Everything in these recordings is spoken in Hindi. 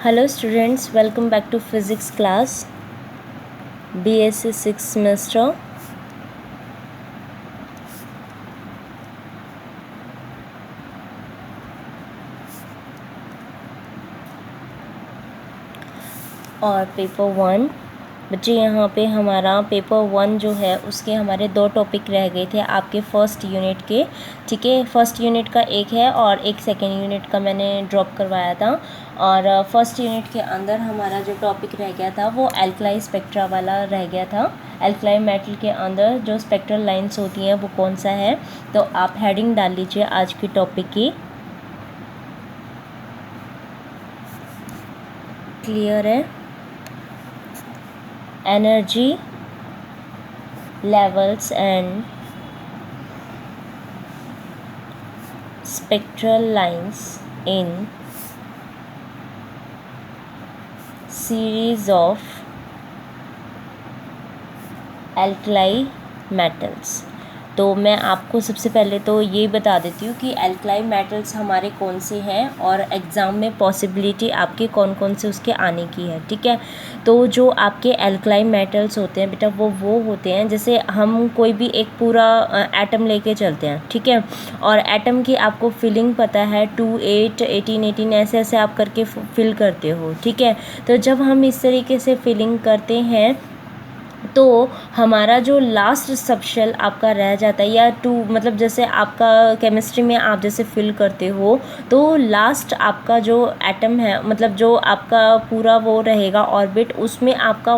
Hello students, welcome back to physics class, BSc 6th semester. और पेपर 1 बच्चे, यहाँ पे हमारा पेपर 1 जो है उसके हमारे 2 टॉपिक रह गए थे आपके फर्स्ट यूनिट के। ठीक है, फर्स्ट यूनिट का एक है और एक सेकेंड यूनिट का मैंने ड्रॉप करवाया था। और फर्स्ट यूनिट के अंदर हमारा जो टॉपिक रह गया था वो एल्कलाई स्पेक्ट्रा वाला रह गया था। एल्कलाई मेटल के अंदर जो स्पेक्ट्रल लाइंस होती हैं वो कौन सा है, तो आप हेडिंग डाल लीजिए आज की टॉपिक की। क्लियर है? Energy levels and spectral lines in series of alkali metals। तो मैं आपको सबसे पहले तो ये बता देती हूँ कि एल्कलाई मेटल्स हमारे कौन से हैं और एग्ज़ाम में पॉसिबिलिटी आपके कौन कौन से उसके आने की है। ठीक है, तो जो आपके एल्कलाई मेटल्स होते हैं बेटा वो होते हैं, जैसे हम कोई भी एक पूरा एटम लेके चलते हैं। ठीक है, और एटम की आपको फिलिंग पता है 2, 8, 18, 18 ऐसे ऐसे आप करके फिल करते हो। ठीक है, तो जब हम इस तरीके से फिलिंग करते हैं तो हमारा जो लास्ट सबशेल आपका रह जाता है, या मतलब जैसे आपका केमिस्ट्री में आप जैसे फिल करते हो तो लास्ट आपका जो एटम है, मतलब जो आपका पूरा वो रहेगा ऑर्बिट, उसमें आपका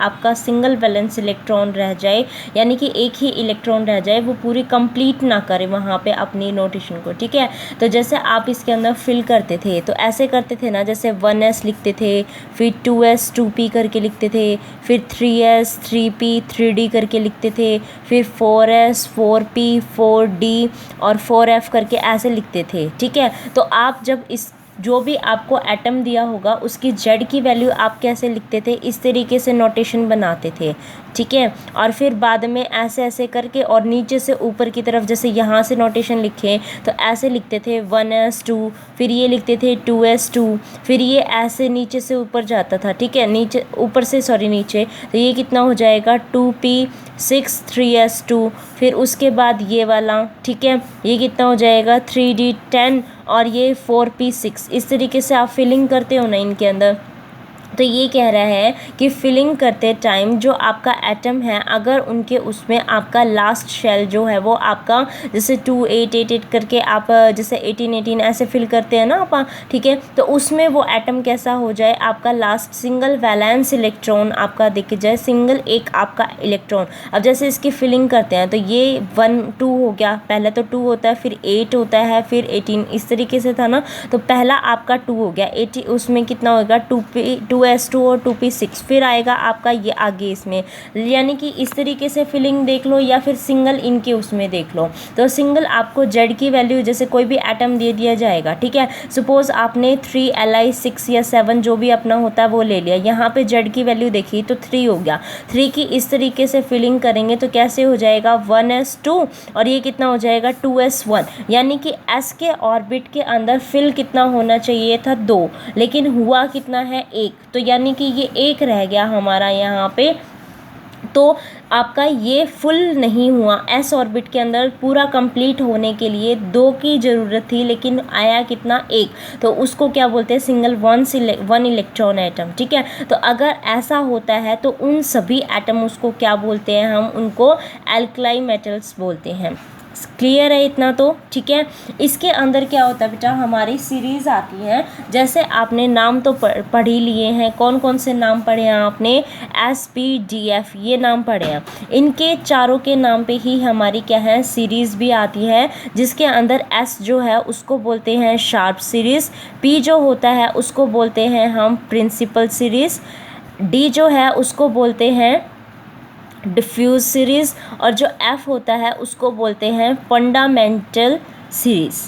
आपका सिंगल वैलेंस इलेक्ट्रॉन रह जाए, यानी कि एक ही इलेक्ट्रॉन रह जाए, वो पूरी कंप्लीट ना करे वहाँ पे अपनी नोटेशन को। ठीक है, तो जैसे आप इसके अंदर फिल करते थे तो ऐसे करते थे ना, जैसे 1s लिखते थे, फिर 2s 2p करके लिखते थे, फिर 3s 3p 3d करके लिखते थे, फिर 4s 4p 4d और 4f करके ऐसे लिखते थे। ठीक है, तो आप जब इस जो भी आपको एटम दिया होगा उसकी जेड की वैल्यू आप कैसे लिखते थे, इस तरीके से नोटेशन बनाते थे। ठीक है, और फिर बाद में ऐसे ऐसे करके और नीचे से ऊपर की तरफ जैसे यहाँ से नोटेशन लिखे तो ऐसे लिखते थे 1s2, फिर ये लिखते थे 2s2, फिर ये ऐसे नीचे से ऊपर जाता था। ठीक है, नीचे ऊपर से नीचे, तो ये कितना हो जाएगा 2p6 3s2, फिर उसके बाद ये वाला। ठीक है, ये कितना हो जाएगा 3d10 और ये 4p6। इस तरीके से आप फिलिंग करते हो ना इनके अंदर। तो ये कह रहा है कि फिलिंग करते टाइम जो आपका एटम है, अगर उनके उसमें आपका लास्ट शेल जो है वो आपका जैसे 2 8 8 8 करके आप जैसे 18 18 ऐसे फिल करते हैं ना आप। ठीक है, तो उसमें वो एटम कैसा हो जाए, आपका लास्ट सिंगल वैलेंस इलेक्ट्रॉन आपका दिख जाए, सिंगल एक आपका इलेक्ट्रॉन। अब जैसे इसकी फिलिंग करते हैं तो ये 1 2 हो गया, पहले तो 2 होता है, फिर 8 होता है, फिर 18, इस तरीके से था ना। तो पहला आपका 2 हो गया, 80 उसमें कितना होगा 2s2 और 2p6, फिर आएगा आपका ये आगे इसमें, यानी कि इस तरीके से फिलिंग देख लो या फिर सिंगल इनके उसमें देख लो। तो सिंगल आपको जेड की वैल्यू जैसे कोई भी एटम दे दिया जाएगा। ठीक है, सपोज आपने 3Li6 या 7 जो भी अपना होता है वो ले लिया, यहाँ पे जेड की वैल्यू देखी तो 3 हो गया, 3 की इस तरीके से फिलिंग करेंगे तो कैसे हो जाएगा 1s2 और ये कितना हो जाएगा 2s1, यानी कि s के ऑर्बिट के अंदर फिल कितना होना चाहिए था 2, लेकिन हुआ कितना है 1, तो यानी कि ये 1 रह गया हमारा यहाँ पे। तो आपका ये फुल नहीं हुआ, एस ऑर्बिट के अंदर पूरा कंप्लीट होने के लिए 2 की ज़रूरत थी, लेकिन आया कितना 1, तो उसको क्या बोलते हैं सिंगल वन इलेक्ट्रॉन एटम। ठीक है, तो अगर ऐसा होता है तो उन सभी एटम उसको क्या बोलते हैं, हम उनको एल्कलाई मेटल्स बोलते हैं। क्लियर है इतना तो? ठीक है, इसके अंदर क्या होता है बेटा, हमारी सीरीज़ आती है, जैसे आपने नाम तो पढ़ ही लिए हैं, कौन कौन से नाम पढ़े हैं आपने, SPDF ये नाम पढ़े हैं, इनके चारों के नाम पे ही हमारी क्या है सीरीज़ भी आती है, जिसके अंदर S जो है उसको बोलते हैं शार्प सीरीज़, P जो होता है उसको बोलते हैं हम प्रिंसिपल सीरीज़, D जो है उसको बोलते हैं डिफ्यूज़ सीरीज़, और जो F होता है उसको बोलते हैं फंडामेंटल सीरीज़।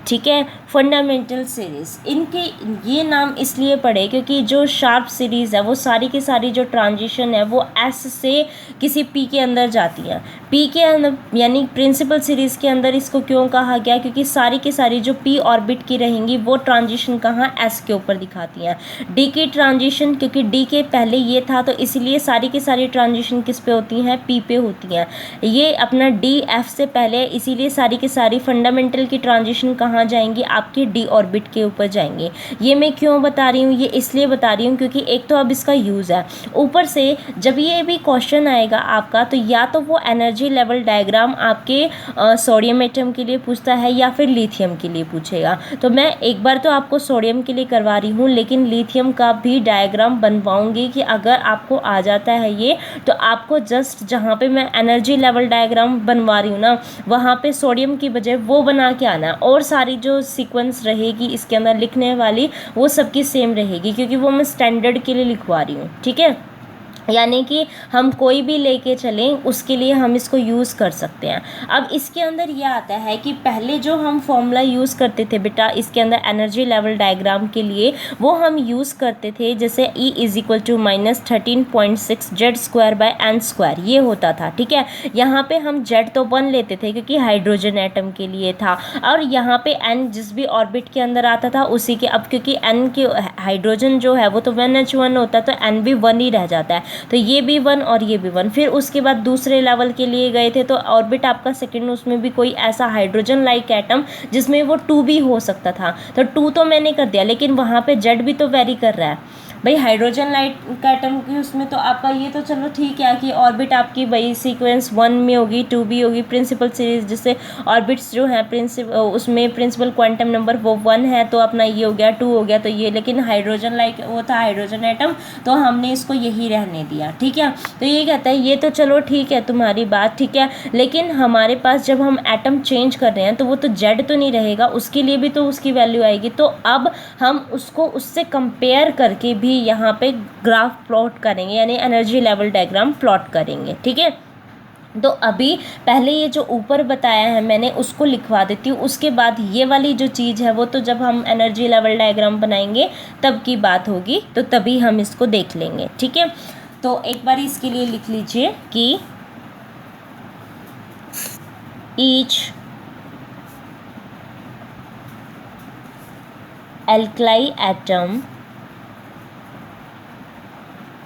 ठीक है, फंडामेंटल सीरीज़, इनके ये नाम इसलिए पड़े क्योंकि जो शार्प सीरीज़ है वो सारी की सारी जो ट्रांजिशन है वो एस से किसी पी के अंदर जाती है। पी के अंदर यानी प्रिंसिपल सीरीज़ के अंदर इसको क्यों कहा गया, क्योंकि सारी की सारी जो पी ऑर्बिट की रहेंगी वो ट्रांजिशन कहाँ एस के ऊपर दिखाती हैं। डी की ट्रांजिशन क्योंकि डी के पहले ये था तो इसलिए सारी की सारी ट्रांजिशन किस पे होती हैं, पी पे होती हैं। ये अपना डी एफ से पहले, इसीलिए सारी की सारी फंडामेंटल की ट्रांजिशन कहाँ जाएंगी, आपके डी ऑर्बिट के ऊपर जाएंगे। ये मैं क्यों बता रही हूँ, ये इसलिए बता रही हूँ क्योंकि एक तो अब इसका यूज़ है, ऊपर से जब ये भी क्वेश्चन आएगा आपका तो या तो वो एनर्जी लेवल डायग्राम आपके सोडियम एटम के लिए पूछता है या फिर लिथियम के लिए पूछेगा। तो मैं एक बार तो आपको सोडियम के लिए करवा रही हूँ, लेकिन लिथियम का भी डायग्राम बनवाऊंगी कि अगर आपको आ जाता है ये तो आपको जस्ट जहाँ पे मैं एनर्जी लेवल डायग्राम बनवा रही हूँ ना वहाँ पे सोडियम की बजाय वो बना के आना है, और सारी जो सीक्वेंस रहेगी इसके अंदर लिखने वाली वो सबकी सेम रहेगी क्योंकि वो मैं स्टैंडर्ड के लिए लिखवा रही हूँ। ठीक है, यानी कि हम कोई भी लेके चलें उसके लिए हम इसको यूज़ कर सकते हैं। अब इसके अंदर यह आता है कि पहले जो हम फॉर्मूला यूज़ करते थे बेटा इसके अंदर एनर्जी लेवल डायग्राम के लिए, वो हम यूज़ करते थे जैसे E = -13.6 Z²/n², ये होता था। ठीक है, यहाँ पे हम Z तो 1 लेते थे क्योंकि हाइड्रोजन एटम के लिए था, और यहाँ पे N जिस भी ऑर्बिट के अंदर आता था उसी के, अब क्योंकि N के हाइड्रोजन जो है वो तो 1H1 होता है तो N भी 1 ही रह जाता है, तो ये भी 1 और ये भी 1। फिर उसके बाद दूसरे लेवल के लिए गए थे तो ऑर्बिट आपका सेकंड, उसमें भी कोई ऐसा हाइड्रोजन लाइक एटम जिसमें वो 2 भी हो सकता था, तो 2 तो मैंने कर दिया, लेकिन वहाँ पे जेड भी तो वेरी कर रहा है भाई हाइड्रोजन लाइट का एटम की, उसमें तो आपका ये तो चलो ठीक है कि ऑर्बिट आपकी भाई सीक्वेंस 1 में होगी, 2 भी होगी, प्रिंसिपल सीरीज जिससे ऑर्बिट्स जो हैं उसमें प्रिंसिपल क्वांटम नंबर वो 1 है तो अपना ये हो गया 2 हो गया, तो ये लेकिन हाइड्रोजन लाइक वो था हाइड्रोजन एटम तो हमने इसको यही रहने दिया। ठीक है, तो ये कहता है ये तो चलो ठीक है तुम्हारी बात ठीक है, लेकिन हमारे पास जब हम एटम चेंज कर रहे हैं तो वो तो जेड तो नहीं रहेगा, उसके लिए भी तो उसकी वैल्यू आएगी, तो अब हम उसको उससे कंपेयर करके भी यहाँ पे ग्राफ प्लॉट करेंगे यानी एनर्जी लेवल डायग्राम प्लॉट करेंगे। ठीक है, तो अभी पहले ये जो ऊपर बताया है मैंने उसको लिखवा देती हूँ, उसके बाद ये वाली जो चीज़ है वो तो जब हम एनर्जी लेवल डायग्राम बनाएंगे तब की बात होगी, तो तभी हम इसको देख लेंगे। ठीक है, तो एक बार इसके लिए लिख लीजिए कि each alkali atom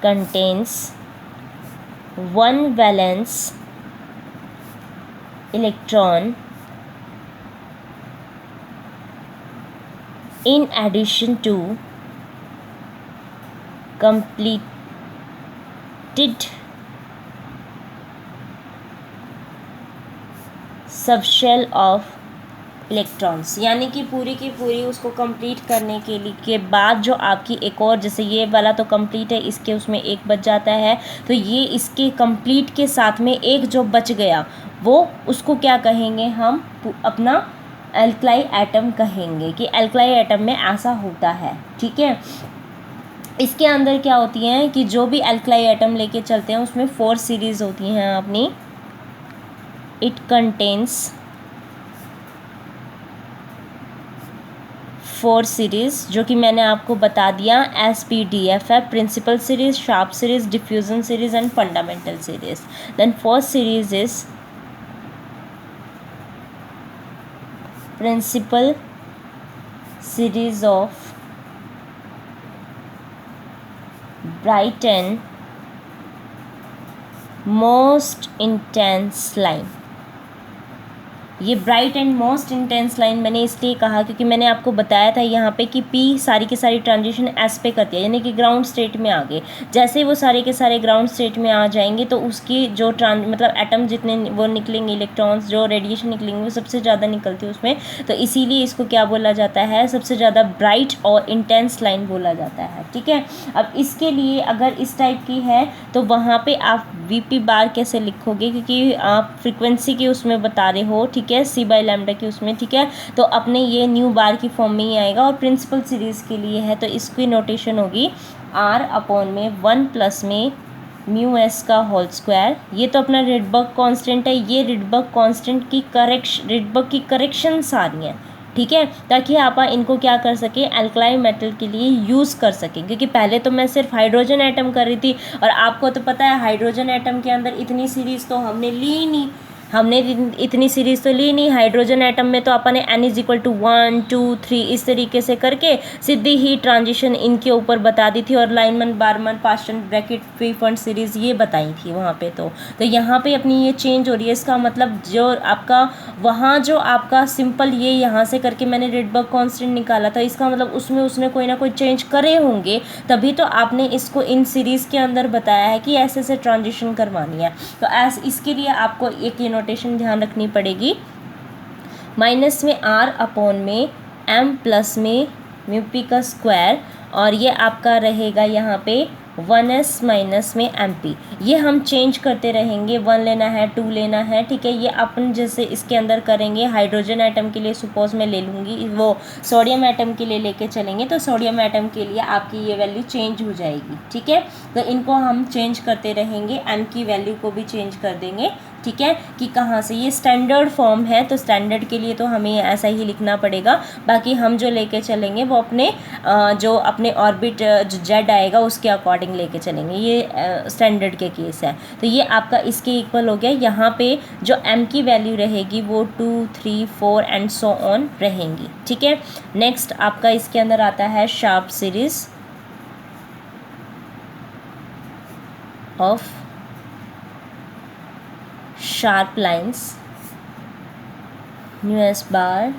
contains one valence electron in addition to completed subshell of electrons, यानी कि पूरी की पूरी उसको कंप्लीट करने के लिए के बाद जो आपकी एक और, जैसे ये वाला तो कंप्लीट है इसके उसमें एक बच जाता है, तो ये इसके कंप्लीट के साथ में एक जो बच गया वो उसको क्या कहेंगे, हम अपना एल्कलाई एटम कहेंगे कि एल्कलाई एटम में ऐसा होता है। ठीक है, इसके अंदर क्या होती हैं कि जो भी एल्कलाई एटम लेके चलते हैं उसमें 4 सीरीज़ होती हैं अपनी। इट कंटेन्स 4 सीरीज़ जो कि मैंने आपको बता दिया, SPDF है, principal series, sharp series, diffusion series and fundamental series. Then first series is principal series of bright and most intense line. ये bright and most intense line मैंने इसलिए कहा क्योंकि मैंने आपको बताया था यहाँ पे कि P सारी की सारी ट्रांजिशन S पे करती है, यानी कि ग्राउंड स्टेट में आ गए। जैसे वो सारे के सारे ग्राउंड स्टेट में आ जाएंगे तो उसकी जो मतलब एटम जितने वो निकलेंगे, इलेक्ट्रॉन्स जो रेडिएशन निकलेंगे वो सबसे ज़्यादा निकलती है उसमें, तो इसीलिए इसको क्या बोला जाता है, सबसे ज़्यादा ब्राइट और इंटेंस लाइन बोला जाता है। ठीक है, अब इसके लिए अगर इस टाइप की है तो वहाँ पर आप VP बार कैसे लिखोगे, क्योंकि आप फ्रिक्वेंसी की उसमें बता रहे हो। ठीक है, C/λ की उसमें। ठीक है, तो अपने ये न्यू बार की फॉर्म में ही आएगा, और प्रिंसिपल सीरीज़ के लिए है तो इसकी नोटेशन होगी R/1 प्लस में μs का होल स्क्वायर। ये तो अपना रिडबर्ग कांस्टेंट है, ये रिडबर्ग कांस्टेंट की रिडबर्ग की करेक्शंस आ रही हैं। ठीक है, ताकि आप इनको क्या कर सकें, एल्कलाइन मेटल के लिए यूज़ कर सकें। क्योंकि पहले तो मैं सिर्फ हाइड्रोजन एटम कर रही थी, और आपको तो पता है हाइड्रोजन एटम के अंदर इतनी सीरीज़ तो हमने ली नहीं, इतनी सीरीज़ तो ली नहीं। हाइड्रोजन एटम में तो अपन ने n=1 2 3 इस तरीके से करके सीधी ही ट्रांजिशन इनके ऊपर बता दी थी, और lineman barman Paschen bracket free fund series ये बताई थी वहाँ पे। तो यहाँ पे अपनी ये चेंज हो रही है। इसका मतलब जो आपका वहाँ जो आपका सिंपल ये यहाँ से करके मैंने रेडबर्ग कांस्टेंट निकाला था, इसका मतलब उसमें उसने कोई ना कोई चेंज करे होंगे, तभी तो आपने इसको इन सीरीज़ के अंदर बताया है कि ऐसे से ट्रांजिशन करवानी है। तो इसके लिए आपको एक ये नोटेशन ध्यान रखनी पड़ेगी, माइनस में r अपॉन में m प्लस में म्यू पी का स्क्वायर, और ये आपका रहेगा यहाँ पे 1s माइनस में mp। ये हम चेंज करते रहेंगे, 1 लेना है 2 लेना है, ठीक है। ये अपन जैसे इसके अंदर करेंगे, हाइड्रोजन एटम के लिए सपोज मैं ले लूँगी, वो सोडियम एटम के लिए लेके चलेंगे, तो सोडियम एटम के लिए आपकी ये वैल्यू चेंज हो जाएगी, ठीक है। तो इनको हम चेंज करते रहेंगे, m की वैल्यू को भी चेंज कर देंगे, ठीक है। कि कहाँ से, ये स्टैंडर्ड फॉर्म है, तो स्टैंडर्ड के लिए तो हमें ऐसा ही लिखना पड़ेगा। बाकी हम जो लेके चलेंगे वो अपने जो अपने ऑर्बिट जो जेड आएगा उसके अकॉर्डिंग लेके चलेंगे, ये स्टैंडर्ड के केस है। तो ये आपका इसके इक्वल हो गया। यहाँ पे जो m की वैल्यू रहेगी वो 2 3 4 एंड सो ऑन रहेंगी, ठीक है। नेक्स्ट आपका इसके अंदर आता है sharp series of sharp lines mu S bar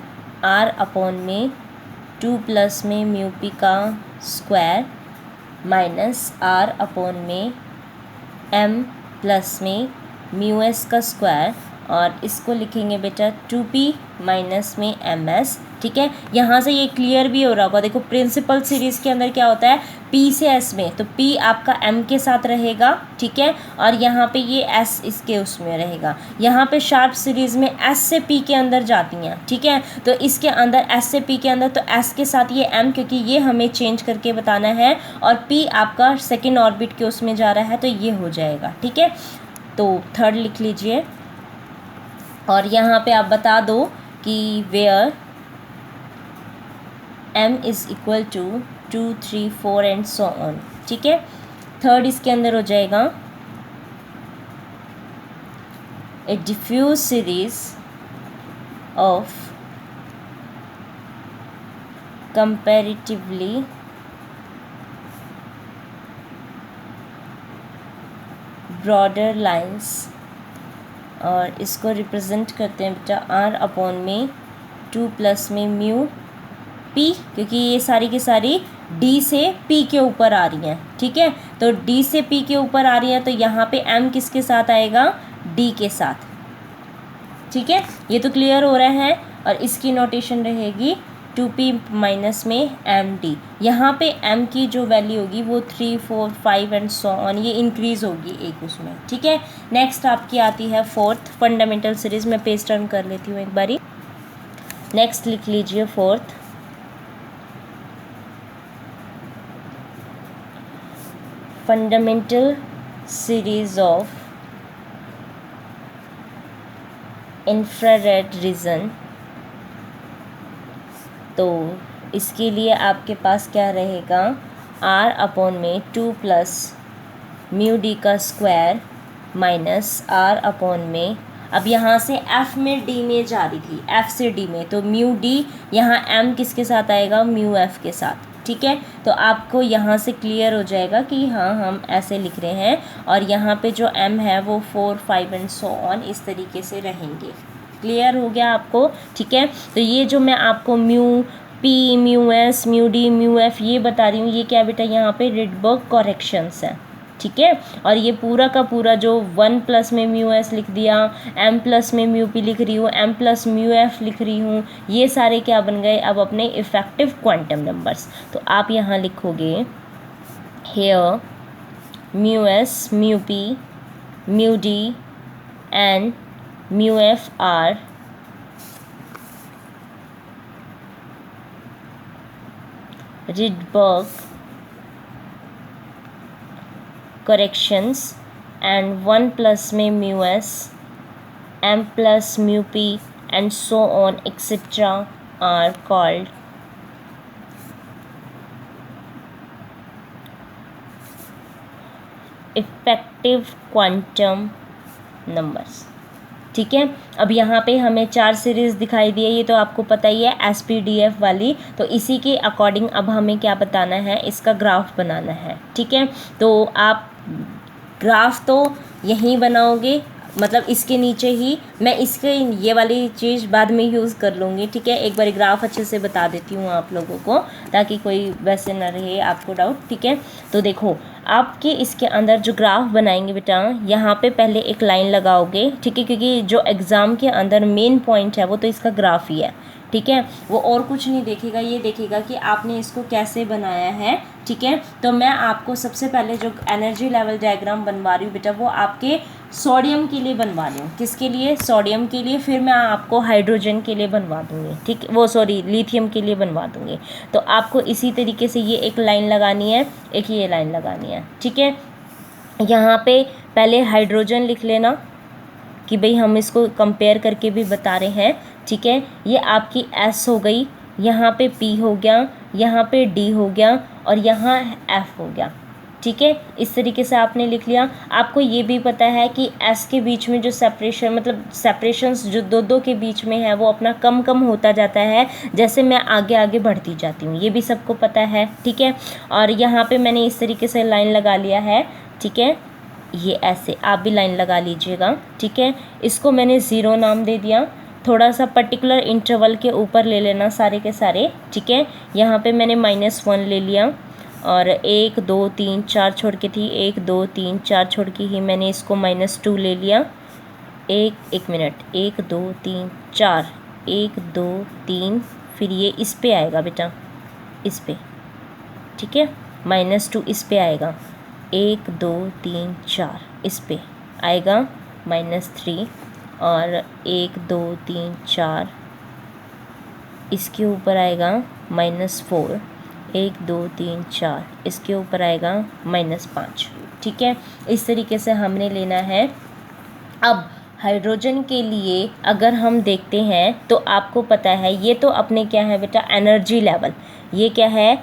r upon में 2 प्लस में म्यू पी का स्क्वायर माइनस r अपॉन में m प्लस में म्यू एस का स्क्वायर, और इसको लिखेंगे बेटा 2p माइनस में ms, ठीक है। यहाँ से ये क्लियर भी हो रहा होगा। देखो प्रिंसिपल सीरीज़ के अंदर क्या होता है, p से s में, तो p आपका m के साथ रहेगा, ठीक है, और यहाँ पे ये s इसके उसमें रहेगा। यहाँ पे शार्प सीरीज़ में s से p के अंदर जाती हैं, ठीक है। तो इसके अंदर s से p के अंदर, तो s के साथ ये m, क्योंकि ये हमें चेंज करके बताना है, और p आपका सेकेंड ऑर्बिट के उसमें जा रहा है, तो ये हो जाएगा, ठीक है। तो थर्ड लिख लीजिए, और यहाँ पे आप बता दो कि where m is equal to 2 3 4 and so on, ठीक है। थर्ड इसके अंदर हो जाएगा a diffuse series of comparatively broader lines, और इसको रिप्रेजेंट करते हैं बेटा r अपॉन में 2 प्लस में म्यू p, क्योंकि ये सारी की सारी d से p के ऊपर आ रही हैं, ठीक है। तो d से p के ऊपर आ रही हैं, तो यहाँ पे m किसके साथ आएगा, d के साथ, ठीक है। ये तो क्लियर हो रहा है। और इसकी नोटेशन रहेगी 2p माइनस में md। यहाँ पे m की जो वैल्यू होगी वो 3 4 5 एंड सो ऑन, ये इंक्रीज़ होगी एक उसमें, ठीक है। नेक्स्ट आपकी आती है फोर्थ फंडामेंटल सीरीज़। मैं पेज टर्न कर लेती हूँ एक बारी। नेक्स्ट लिख लीजिए fourth, fundamental series of infrared reason. तो इसके लिए आपके पास क्या रहेगा, r अपॉन में 2 प्लस म्यू डी का स्क्वायर माइनस r अपॉन में, अब यहाँ से f में d में जा रही थी, f से d में, तो म्यू d यहाँ m किसके साथ आएगा, म्यू f के साथ, ठीक है। तो आपको यहाँ से क्लियर हो जाएगा कि हाँ हम ऐसे लिख रहे हैं, और यहाँ पे जो m है वो 4 5 एंड सो ऑन इस तरीके से रहेंगे। क्लियर हो गया आपको, ठीक है। तो ये जो मैं आपको mu P mu S mu D mu F ये बता रही हूँ, ये क्या बेटा यहाँ पे रिडबर्ग करेक्शंस हैं, ठीक है। और ये पूरा का पूरा जो 1 प्लस में म्यू एस लिख दिया, m प्लस में म्यू पी लिख रही हूँ, m प्लस म्यू एफ लिख रही हूँ, ये सारे क्या बन गए अब अपने इफ़ेक्टिव क्वांटम नंबर्स। तो आप यहाँ लिखोगे here mu S mu P mu D and mu F R Rydberg corrections, and 1 plus में μs m plus μp and so on etc are called effective quantum numbers. ठीक है, अब यहाँ पे हमें 4 सीरीज़ दिखाई दी है, ये तो आपको पता ही है SPDF वाली। तो इसी के अकॉर्डिंग अब हमें क्या बताना है, इसका ग्राफ बनाना है। ठीक है, तो आप ग्राफ तो यहीं बनाओगे, मतलब इसके नीचे ही। मैं इसके ये वाली चीज़ बाद में यूज़ कर लूँगी। ठीक है, एक बार ग्राफ अच्छे से बता देती हूँ आप लोगों को, ताकि कोई वैसे ना रहे आपको डाउट। ठीक है, तो देखो आपके इसके अंदर जो ग्राफ बनाएंगे बेटा, यहाँ पे पहले एक लाइन लगाओगे। ठीक है, क्योंकि जो एग्ज़ाम के अंदर मेन पॉइंट है वो तो इसका ग्राफ ही है। ठीक है, वो और कुछ नहीं देखेगा, ये देखेगा कि आपने इसको कैसे बनाया है। ठीक है, तो मैं आपको सबसे पहले जो एनर्जी लेवल डायग्राम बनवा रही हूँ बेटा, वो आपके सोडियम के लिए बनवा रही हूँ। किसके लिए? सोडियम के लिए। फिर मैं आपको हाइड्रोजन के लिए बनवा दूँगी। ठीक, वो सॉरी लिथियम के लिए बनवा दूँगी। तो आपको इसी तरीके से ये एक लाइन लगानी है, एक ये लाइन लगानी है। ठीक है, यहाँ पे पहले हाइड्रोजन लिख लेना कि भाई हम इसको कंपेयर करके भी बता रहे हैं। ठीक है, ये आपकी S हो गई, यहाँ पे P हो गया, यहाँ पे D हो गया और यहाँ F हो गया। ठीक है, इस तरीके से आपने लिख लिया। आपको ये भी पता है कि S के बीच में जो सेपरेशन, मतलब सेपरेशंस जो दो के बीच में है, वो अपना कम कम होता जाता है जैसे मैं आगे आगे बढ़ती जाती हूँ, ये भी सबको पता है। ठीक है, और यहाँ पे मैंने इस तरीके से लाइन लगा लिया है। ठीक है, ये ऐसे आप भी लाइन लगा लीजिएगा। ठीक है, इसको मैंने 0 नाम दे दिया। थोड़ा सा पर्टिकुलर इंटरवल के ऊपर ले लेना सारे के सारे। ठीक है, यहाँ पे मैंने -1 ले लिया और 1 2 3 4 छोड़ के थी, 1 2 3 4 छोड़ के ही मैंने इसको -2 ले लिया। एक मिनट, 1 2 3 4, 1 2 3, फिर ये इस पे आएगा बेटा, इस पे। ठीक है, -2 इस पे आएगा, 1 2 3 4 इस पे आएगा -3 और 1 2 3 4 इसके ऊपर आएगा -4, 1 2 3 4 इसके ऊपर आएगा -5। ठीक है, इस तरीके से हमने लेना है। अब हाइड्रोजन के लिए अगर हम देखते हैं तो आपको पता है ये तो अपने क्या है बेटा, एनर्जी लेवल। ये क्या है?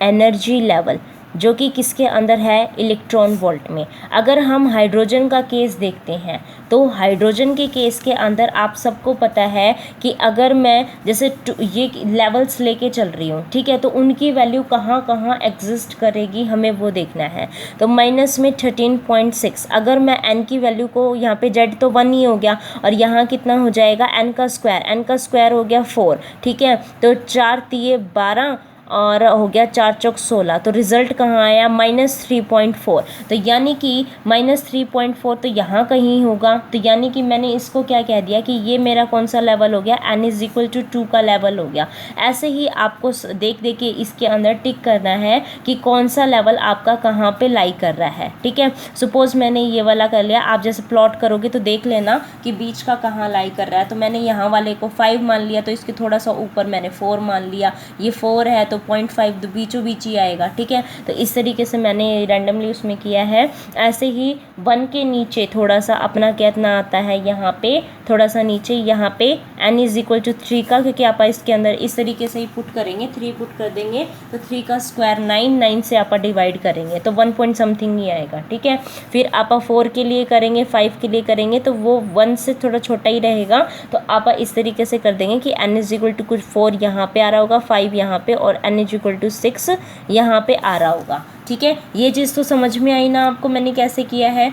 एनर्जी लेवल, जो कि किसके अंदर है? इलेक्ट्रॉन वोल्ट में। अगर हम हाइड्रोजन का केस देखते हैं तो हाइड्रोजन के केस के अंदर आप सबको पता है कि अगर मैं जैसे ये लेवल्स लेके चल रही हूँ, ठीक है, तो उनकी वैल्यू कहाँ कहाँ एग्जिस्ट करेगी हमें वो देखना है। तो माइनस में 13.6, अगर मैं n की वैल्यू को, यहाँ पे z तो 1 ही हो गया और यहाँ कितना हो जाएगा, n का स्क्वायर हो गया 4। ठीक है, तो 4 तिये 12 और हो गया 4 चौक 16। तो रिज़ल्ट कहाँ आया? -3.4। तो यानी कि -3.4 तो यहाँ कहीं होगा। तो यानी कि मैंने इसको क्या कह दिया कि ये मेरा कौन सा लेवल हो गया? n = 2 का लेवल हो गया। ऐसे ही आपको देख के इसके अंदर टिक करना है कि कौन सा लेवल आपका कहाँ पे लाई कर रहा है। ठीक है, सपोज़ मैंने ये वाला कर लिया, आप जैसे प्लॉट करोगे तो देख लेना कि बीच का कहाँ लाई कर रहा है। तो मैंने यहाँ वाले को 5 मान लिया, तो इसके थोड़ा सा ऊपर मैंने 4 मान लिया। ये 4 है तो 0.5 बीचों बीच ही आएगा। ठीक है, तो इस तरीके से मैंने रैंडमली उसमें किया है। ऐसे ही 1 के नीचे थोड़ा सा अपना कितना आता है, यहाँ पे थोड़ा सा नीचे, यहाँ पे n = 3 का, क्योंकि आप इसके अंदर इस तरीके से ही पुट करेंगे, 3 पुट कर देंगे तो 3 का स्क्वायर 9 से आप डिवाइड करेंगे तो 1 पॉइंट समथिंग ही आएगा। ठीक है, फिर आप 4 के लिए करेंगे, 5 के लिए करेंगे तो वो 1 से थोड़ा छोटा ही रहेगा। तो आप इस तरीके से कर देंगे कि n = कुछ 4 यहाँ पे आ रहा होगा, 5 यहाँ पे और n = 6 यहाँ पे आ रहा होगा। ठीक है, ये चीज़ तो समझ में आई ना आपको मैंने कैसे किया है।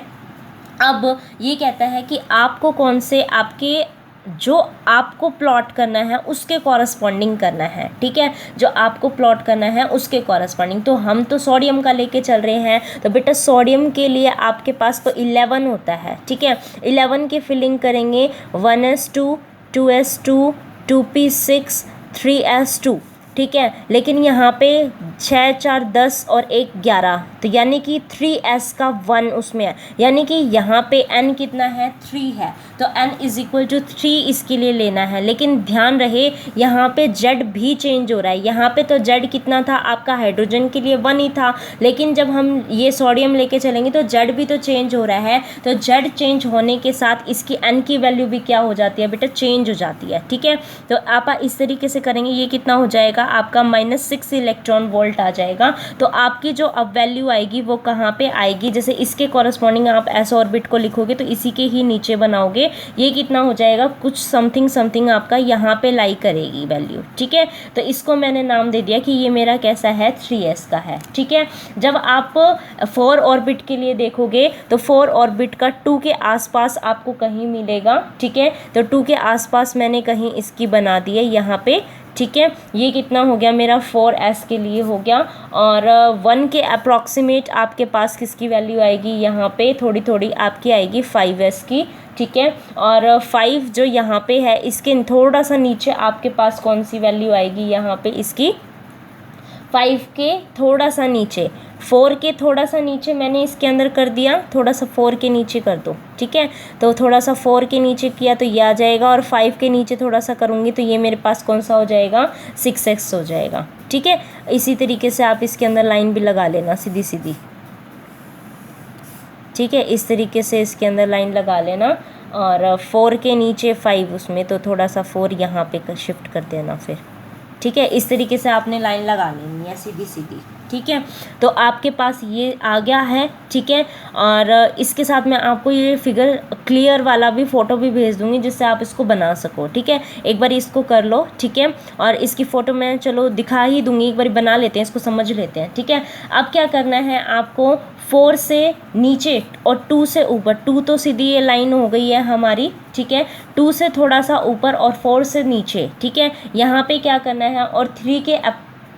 अब ये कहता है कि आपको कौन से, आपके जो आपको प्लॉट करना है उसके कॉरस्पॉन्डिंग करना है। ठीक है, जो आपको प्लॉट करना है उसके कॉरस्पॉन्डिंग। तो हम तो सोडियम का लेके चल रहे हैं, तो बेटा सोडियम के लिए आपके पास तो 11 होता है। ठीक है, 11 की फिलिंग करेंगे 1s2 2s2 2p6 3s2। ठीक है, लेकिन यहाँ पे 6 4 10 और 1 11, तो यानी कि 3s का 1 उसमें है, यानी कि यहाँ पे n कितना है 3 है, तो n इज इक्वल टू 3 इसके लिए लेना है। लेकिन ध्यान रहे यहाँ पे z भी चेंज हो रहा है, यहाँ पे तो z कितना था आपका हाइड्रोजन के लिए 1 ही था, लेकिन जब हम ये सोडियम लेके चलेंगे तो z भी तो चेंज हो रहा है, तो z चेंज होने के साथ इसकी n की वैल्यू भी क्या हो जाती है बेटा, चेंज हो जाती है। ठीक है, तो आप इस तरीके से करेंगे, ये कितना हो जाएगा आपका -6 इलेक्ट्रॉन वोल्ट आ जाएगा। तो आपकी जो अब वैल्यू आएगी वो कहाँ पे आएगी, जैसे इसके कॉरस्पॉन्डिंग आप s ऑर्बिट को लिखोगे तो इसी के ही नीचे बनाओगे, ये कितना हो जाएगा कुछ समथिंग समथिंग आपका यहाँ पे लाई करेगी वैल्यू। ठीक है, तो इसको मैंने नाम दे दिया कि ये मेरा कैसा है 3s का है। ठीक है, जब आप 4 ऑर्बिट के लिए देखोगे तो 4 ऑर्बिट का 2 के आसपास आपको कहीं मिलेगा। ठीक है, तो 2 के आसपास मैंने कहीं इसकी बना दी है यहाँ पे। ठीक है, ये कितना हो गया मेरा 4s के लिए हो गया, और 1 के अप्रॉक्सीमेट आपके पास किसकी वैल्यू आएगी, यहाँ पे थोड़ी थोड़ी आपकी आएगी 5s की। ठीक है, और 5 जो यहाँ पे है इसके थोड़ा सा नीचे आपके पास कौन सी वैल्यू आएगी, यहाँ पे इसकी 5 के थोड़ा सा नीचे, 4 के थोड़ा सा नीचे मैंने इसके अंदर कर दिया, थोड़ा सा 4 के नीचे कर दो। ठीक है, तो थोड़ा सा 4 के नीचे किया तो ये आ जाएगा, और 5 के नीचे थोड़ा सा करूँगी तो ये मेरे पास कौन सा हो जाएगा 6s हो जाएगा। ठीक है, इसी तरीके से आप इसके अंदर लाइन भी लगा लेना सीधी सीधी। ठीक है, इस तरीके से इसके अंदर लाइन लगा लेना, और 4 के नीचे 5 उसमें, तो थोड़ा सा 4 यहाँ पे शिफ्ट कर देना फिर। ठीक है, इस तरीके से आपने लाइन लगा लेनी है सीधी सीधी। ठीक है, तो आपके पास ये आ गया है। ठीक है, और इसके साथ मैं आपको ये फिगर क्लियर वाला भी फ़ोटो भी भेज दूँगी जिससे आप इसको बना सको। ठीक है, एक बार इसको कर लो। ठीक है, और इसकी फ़ोटो मैं चलो दिखा ही दूँगी, एक बार बना लेते हैं, इसको समझ लेते हैं। ठीक है, अब क्या करना है आपको, 4 से नीचे और 2 से ऊपर, 2 तो सीधी ये लाइन हो गई है हमारी। ठीक है, 2 से थोड़ा सा ऊपर और 4 से नीचे। ठीक है, यहाँ पे क्या करना है, और 3 के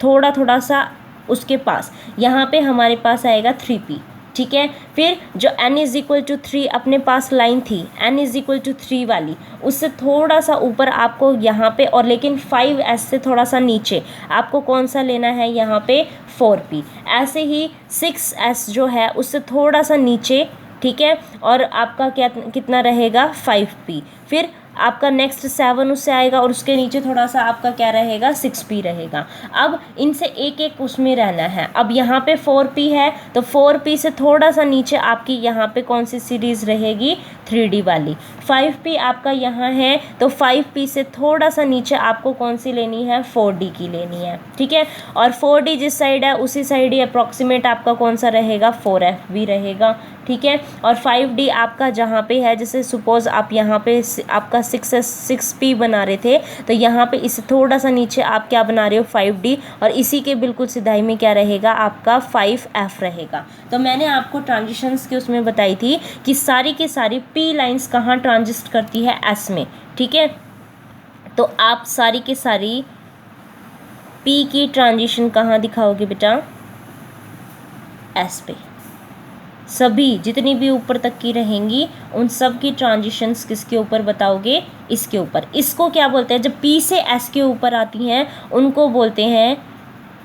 थोड़ा थोड़ा सा उसके पास, यहाँ पे हमारे पास आएगा 3p। ठीक है, फिर जो n इज़ इक्वल टू 3 अपने पास लाइन थी, n इज़ इक्वल टू 3 वाली, उससे थोड़ा सा ऊपर आपको यहाँ पे, और लेकिन 5s से थोड़ा सा नीचे आपको कौन सा लेना है, यहाँ पे 4p। ऐसे ही 6s जो है उससे थोड़ा सा नीचे। ठीक है, और आपका क्या कितना रहेगा 5p। फिर आपका नेक्स्ट 7 उससे आएगा, और उसके नीचे थोड़ा सा आपका क्या रहेगा 6p रहेगा। अब इनसे एक एक उसमें रहना है। अब यहाँ पे 4p है, तो 4p से थोड़ा सा नीचे आपकी यहाँ पे कौन सी सीरीज़ रहेगी 3d वाली। 5p आपका यहाँ है, तो 5p से थोड़ा सा नीचे आपको कौन सी लेनी है 4d की लेनी है। ठीक है, और 4d जिस साइड है उसी साइड ही अप्रॉक्सीमेट आपका कौन सा रहेगा 4f भी रहेगा। ठीक है, और 5d आपका जहाँ पे है, जैसे सपोज आप यहाँ पे आपका 6p बना रहे थे, तो यहाँ पे इसे थोड़ा सा नीचे आप क्या बना रहे हो 5d, और इसी के बिल्कुल सिधाई में क्या रहेगा आपका 5f रहेगा। तो मैंने आपको ट्रांजिशंस के उसमें बताई थी कि सारी की सारी p लाइंस कहाँ ट्रांजिस्ट करती है s में। ठीक है, तो आप सारी की सारी p की ट्रांजिशन कहाँ दिखाओगे बेटा, s पे। सभी जितनी भी ऊपर तक की रहेंगी उन सब की ट्रांजिशंस किसके ऊपर बताओगे, इसके ऊपर। इसको क्या बोलते हैं, जब P से S के ऊपर आती हैं उनको बोलते हैं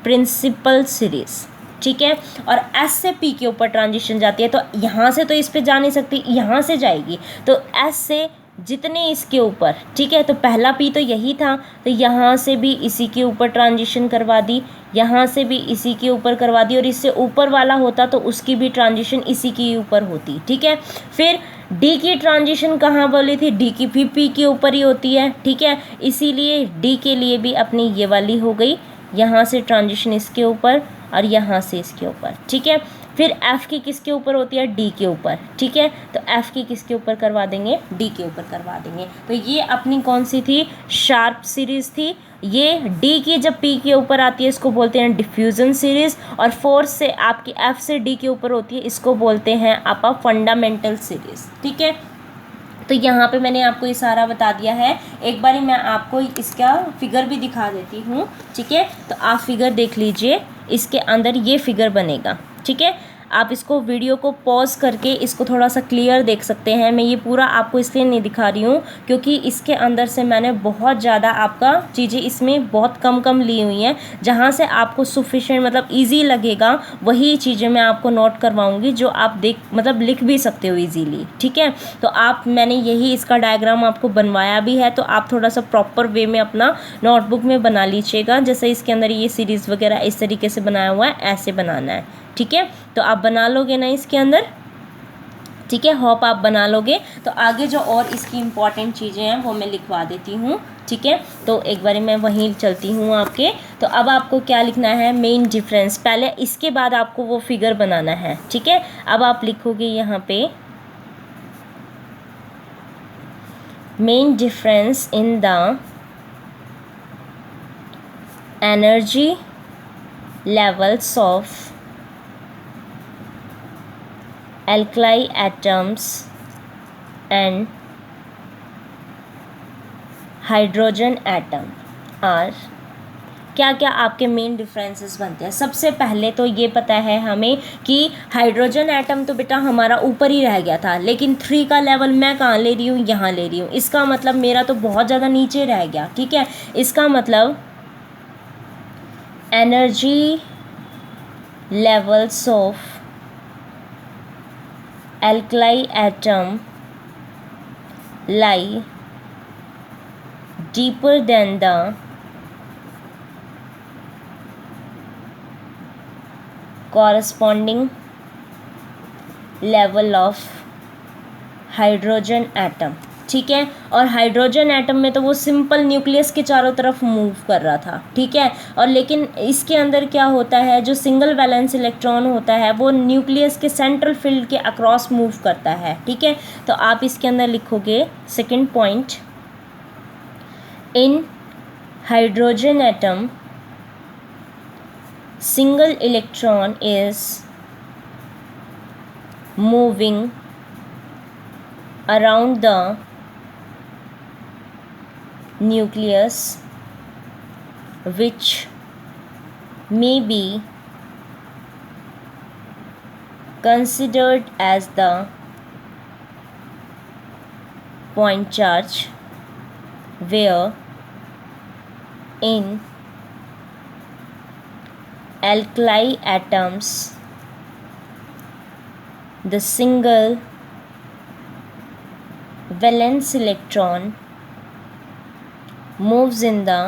प्रिंसिपल सीरीज़। ठीक है, और S से P के ऊपर ट्रांजिशन जाती है, तो यहाँ से तो इस पे जा नहीं सकती, यहाँ से जाएगी, तो S से जितने इसके ऊपर। ठीक है, तो पहला P तो यही था, तो यहाँ से भी इसी के ऊपर ट्रांजिशन करवा दी, यहाँ से भी इसी के ऊपर करवा दी, और इससे ऊपर वाला होता तो उसकी भी ट्रांजिशन इसी के ऊपर होती। ठीक है, फिर D की ट्रांजिशन कहाँ बोली थी, D की भी P के ऊपर ही होती है। ठीक है, इसीलिए D के लिए भी अपनी ये वाली हो गई, यहाँ से ट्रांजिशन इसके ऊपर और यहाँ से इसके ऊपर। ठीक है, फिर F की किसके ऊपर होती है, D के ऊपर। ठीक है, तो F की किसके ऊपर करवा देंगे, D के ऊपर करवा देंगे। तो ये अपनी कौन सी थी, शार्प सीरीज़ थी। ये D की जब P के ऊपर आती है इसको बोलते हैं डिफ्यूज़न सीरीज़, और 4 से आपकी F से D के ऊपर होती है इसको बोलते हैं आपका फंडामेंटल सीरीज़। ठीक है, तो यहाँ पे मैंने आपको ये सारा बता दिया है। एक बारी मैं आपको इसका फिगर भी दिखा देती हूँ। ठीक है, तो आप फिगर देख लीजिए, इसके अंदर ये फिगर बनेगा। ठीक है, आप इसको वीडियो को पॉज करके इसको थोड़ा सा क्लियर देख सकते हैं। मैं ये पूरा आपको इसलिए नहीं दिखा रही हूँ क्योंकि इसके अंदर से मैंने बहुत ज़्यादा आपका चीज़ें इसमें बहुत कम कम ली हुई हैं, जहाँ से आपको सफिशिएंट मतलब ईजी लगेगा वही चीज़ें मैं आपको नोट करवाऊँगी जो आप मतलब लिख भी सकते हो ईजीली। ठीक है, तो मैंने यही इसका डायग्राम आपको बनवाया भी है, तो आप थोड़ा सा प्रॉपर वे में अपना नोटबुक में बना लीजिएगा। जैसे इसके अंदर ये सीरीज़ वगैरह इस तरीके से बनाया हुआ है, ऐसे बनाना है। ठीक है, तो आप बना लोगे ना इसके अंदर? ठीक है, होप आप बना लोगे। तो आगे जो और इसकी इम्पॉर्टेंट चीज़ें हैं वो मैं लिखवा देती हूँ। ठीक है, तो एक बार मैं वहीं चलती हूँ आपके। तो अब आपको क्या लिखना है, मेन डिफरेंस पहले, इसके बाद आपको वो फिगर बनाना है। ठीक है, अब आप लिखोगे यहाँ पे main difference in the energy levels of alkali atoms and hydrogen atom are. क्या क्या आपके मेन डिफरेंसेस बनते हैं? सबसे पहले तो ये पता है हमें कि हाइड्रोजन एटम तो बेटा हमारा ऊपर ही रह गया था, लेकिन 3 का लेवल मैं कहाँ ले रही हूँ, यहाँ ले रही हूँ। इसका मतलब मेरा तो बहुत ज़्यादा नीचे रह गया। ठीक है, इसका मतलब energy levels of alkali atom lie deeper than the corresponding level of hydrogen atom. ठीक है, और हाइड्रोजन एटम में तो वो सिंपल न्यूक्लियस के चारों तरफ मूव कर रहा था। ठीक है, और लेकिन इसके अंदर क्या होता है, जो सिंगल वैलेंस इलेक्ट्रॉन होता है वो न्यूक्लियस के सेंट्रल फील्ड के अक्रॉस मूव करता है। ठीक है, तो आप इसके अंदर लिखोगे second point, in hydrogen atom single electron is moving around the nucleus, which may be considered as the point charge, where in alkali atoms the single valence electron moves in the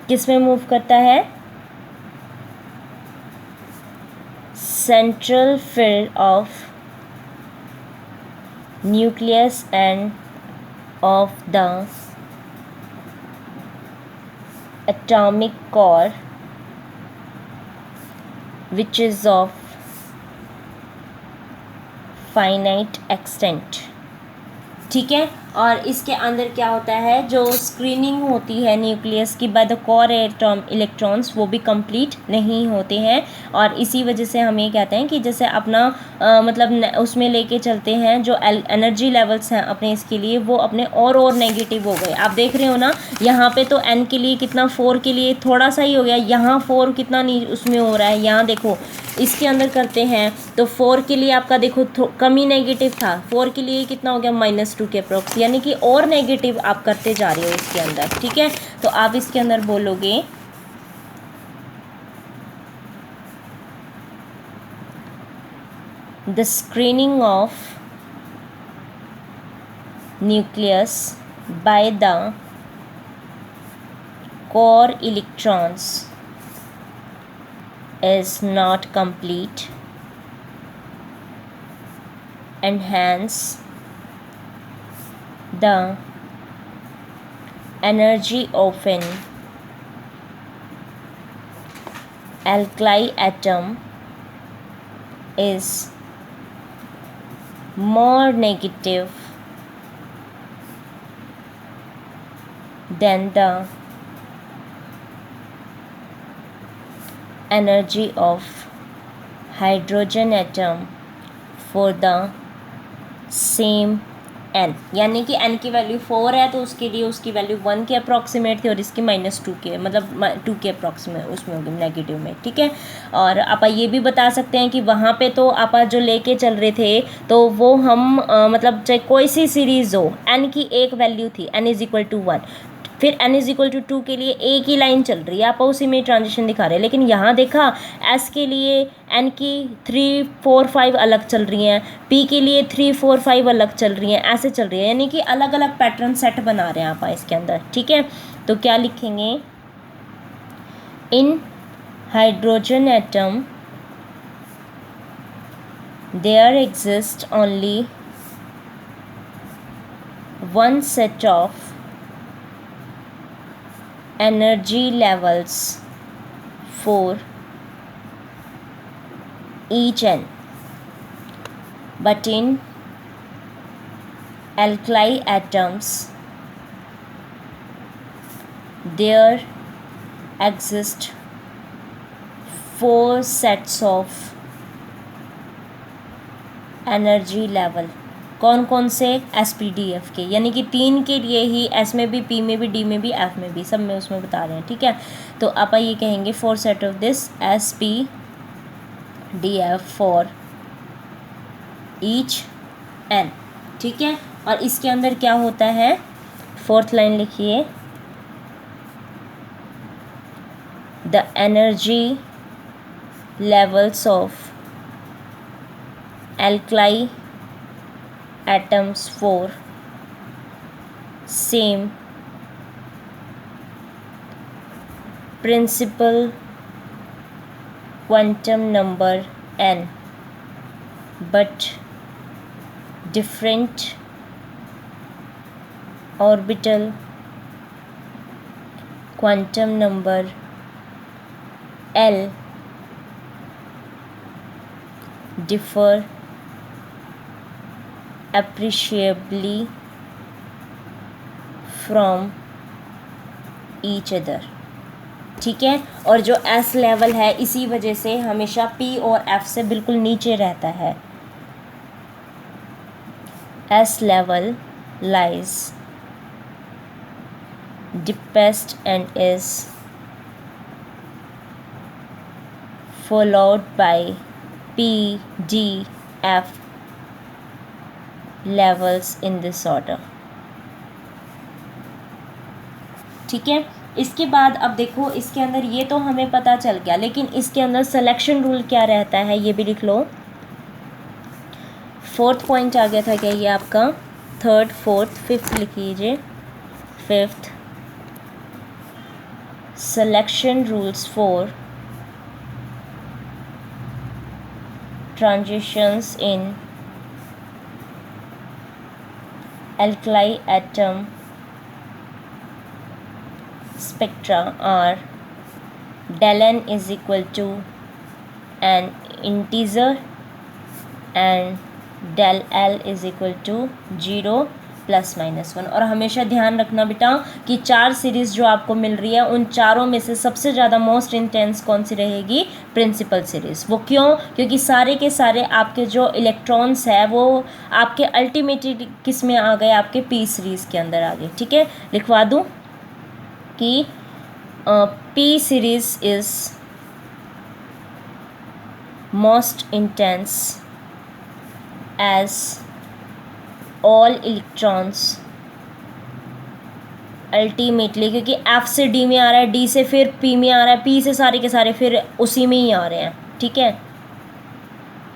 किस में मूव करता है, central field of nucleus end of the atomic core, which is of finite extent। ठीक है, और इसके अंदर क्या होता है, जो स्क्रीनिंग होती है न्यूक्लियस की by the core atom electrons, वो भी कंप्लीट नहीं होते हैं। और इसी वजह से हम ये कहते हैं कि जैसे अपना मतलब उसमें लेके चलते हैं जो एनर्जी लेवल्स हैं अपने इसके लिए, वो अपने और नेगेटिव हो गए। आप देख रहे हो ना, यहाँ पे तो n के लिए कितना, 4 के लिए थोड़ा सा ही हो गया, यहाँ 4 कितना नहीं उसमें हो रहा है। यहाँ देखो इसके अंदर करते हैं तो 4 के लिए आपका देखो कम ही नेगेटिव था, 4 के लिए कितना हो गया -2 के अप्रोक्स, यानी कि और नेगेटिव आप करते जा रहे हो इसके अंदर। ठीक है, तो आप इसके अंदर बोलोगे the screening of nucleus by the core electrons is not complete, and hence the energy of an alkali atom is more negative than the energy of hydrogen atom for the same n, यानी कि n की वैल्यू 4 है तो उसके लिए उसकी वैल्यू 1 के अप्रॉक्सीमेट थी और इसकी -2 के, मतलब 2 के अप्रॉक्सीमेट उसमें होगी नेगेटिव में, ठीक है। और आप ये भी बता सकते हैं कि वहाँ पे तो आप जो लेके चल रहे थे तो वो हम मतलब चाहे कोई सी सीरीज़ हो, n की एक वैल्यू थी, n = 1, फिर n = 2 के लिए एक ही लाइन चल रही है, आप उसी में ट्रांजिशन दिखा रहे हैं। लेकिन यहाँ देखा s के लिए n की 3, 4, 5 अलग चल रही हैं, p के लिए 3, 4, 5 अलग चल रही हैं, ऐसे चल रही है, यानी कि अलग अलग पैटर्न सेट बना रहे हैं आप इसके अंदर, ठीक है। तो क्या लिखेंगे, in hydrogen atom there exist only one set of energy levels for each n, but in alkali atoms there exist 4 sets of energy level। कौन कौन से, SPDF के, यानी कि 3 के लिए ही, S में भी, P में भी, D में भी, F में भी, सब में उसमें बता रहे हैं, ठीक है। तो आप ये कहेंगे 4 set of this SPDF for each n, ठीक है। और इसके अंदर क्या होता है, 4th लाइन लिखिए, the energy levels of alkali atoms for same principal quantum number n but different orbital quantum number l differ appreciably from each other, ठीक है। और जो S लेवल है इसी वजह से हमेशा P और F से बिल्कुल नीचे रहता है। S level lies deepest and is followed by P, D, F levels in this order, ठीक है। इसके बाद अब देखो, इसके अंदर ये तो हमें पता चल गया, लेकिन इसके अंदर सिलेक्शन रूल क्या रहता है ये भी लिख लो। 4th पॉइंट आ गया था क्या ये आपका, 3rd, 4th, 5th लिख लीजिए। 5th, selection rules for transitions in alkali atom spectra are del n = an integer and del l = 0 ±1। और हमेशा ध्यान रखना बेटा कि 4 सीरीज़ जो आपको मिल रही है उन चारों में से सबसे ज़्यादा मोस्ट इंटेंस कौन सी रहेगी, प्रिंसिपल सीरीज़। वो क्यों, क्योंकि सारे के सारे आपके जो इलेक्ट्रॉन्स है वो आपके अल्टीमेटली किस में आ गए, आपके P सीरीज़ के अंदर आ गए, ठीक है। लिखवा दूँ कि P series is most intense as all electrons ultimately, क्योंकि F से D में आ रहा है, D से फिर P में आ रहा है, P से सारे के सारे फिर उसी में ही आ रहे हैं, ठीक है।